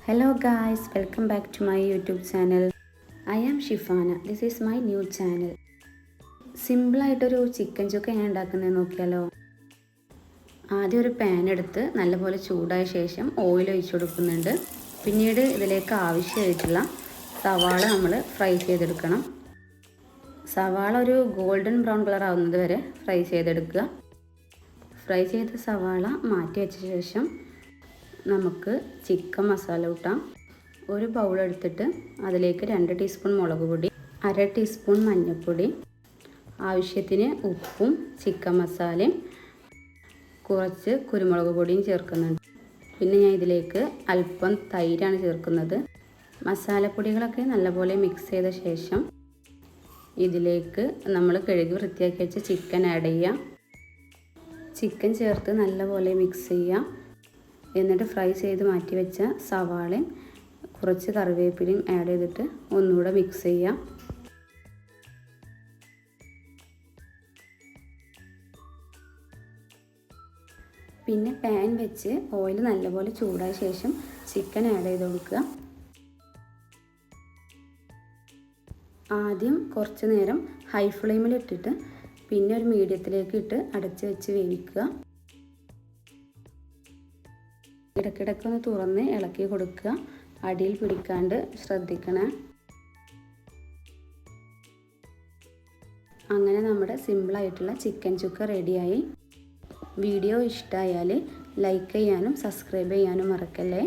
Hello guys, welcome back to my YouTube channel. I am Shifana. This is my new channel. Simple ആയിട്ടൊരു chicken chukka എങ്ങനെ ഉണ്ടാക്കുന്നത് നോക്കിയാലോ. ആദ്യം ഒരു പാൻ എടുത്ത് നല്ലപോലെ ചൂടായ ശേഷം ഓയിൽ ഒഴിച്ചു കൊടുക്കുന്നുണ്ട്. പിന്നീട് ഇതിലേക്ക് ആവശ്യമായിട്ടുള്ള സവാള നമ്മൾ ഫ്രൈ ചെയ്തെടുക്കണം. സവാള ഒരു ഗോൾഡൻ ബ്രൗൺ കളർ ആവുന്നത് വരെ ഫ്രൈ ചെയ്തെടുക്കുക. ഫ്രൈ ചെയ്ത സവാള മാറ്റി വെച്ച ശേഷം നമുക്ക് ചിക്കൻ മസാല കൂട്ടാം. ഒരു ബൗൾ എടുത്തിട്ട് അതിലേക്ക് 2 ടീസ്പൂൺ മുളക് പൊടി, 1/2 ടീസ്പൂൺ മഞ്ഞൾപ്പൊടി, ആവശ്യത്തിന് ഉപ്പും ചിക്കൻ മസാലയും കുറച്ച് കുരുമുളക് പൊടിയും ചേർക്കുന്നുണ്ട്. പിന്നെ ഞാൻ ഇതിലേക്ക് അല്പം തൈരാണ് ചേർക്കുന്നത്. മസാലപ്പൊടികളൊക്കെ നല്ലപോലെ മിക്സ് ചെയ്ത ശേഷം ഇതിലേക്ക് നമ്മൾ കഴുകി വൃത്തിയാക്കി വെച്ച ചിക്കൻ ആഡ് ചെയ്യാം. ചിക്കൻ ചേർത്ത് നല്ലപോലെ മിക്സ് ചെയ്യാം. എന്നിട്ട് ഫ്രൈ ചെയ്ത് മാറ്റി വെച്ച സവാളയും കുറച്ച് കറിവേപ്പിലയും ആഡ് ചെയ്തിട്ട് ഒന്നുകൂടെ മിക്സ് ചെയ്യാം. പിന്നെ പാൻ വെച്ച് ഓയിൽ നല്ലപോലെ ചൂടായ ശേഷം ചിക്കൻ ആഡ് ചെയ്ത് കൊടുക്കുക. ആദ്യം കുറച്ച് നേരം ഹൈ ഫ്ലെയിമിൽ ഇട്ടിട്ട് പിന്നെ ഒരു മീഡിയത്തിലേക്ക് ഇട്ട് അടച്ച് വെച്ച് വേവിക്കുക. ഇടയ്ക്കിടയ്ക്കൊന്ന് തുറന്ന് ഇളക്കി കൊടുക്കുക. അടിയിൽ പിടിക്കാണ്ട് ശ്രദ്ധിക്കണേ. അങ്ങനെ നമ്മുടെ സിമ്പിളായിട്ടുള്ള ചിക്കൻ ചുക്ക റെഡിയായി. വീഡിയോ ഇഷ്ടമായാൽ ലൈക്ക് ചെയ്യാനും സബ്സ്ക്രൈബ് ചെയ്യാനും മറക്കല്ലേ.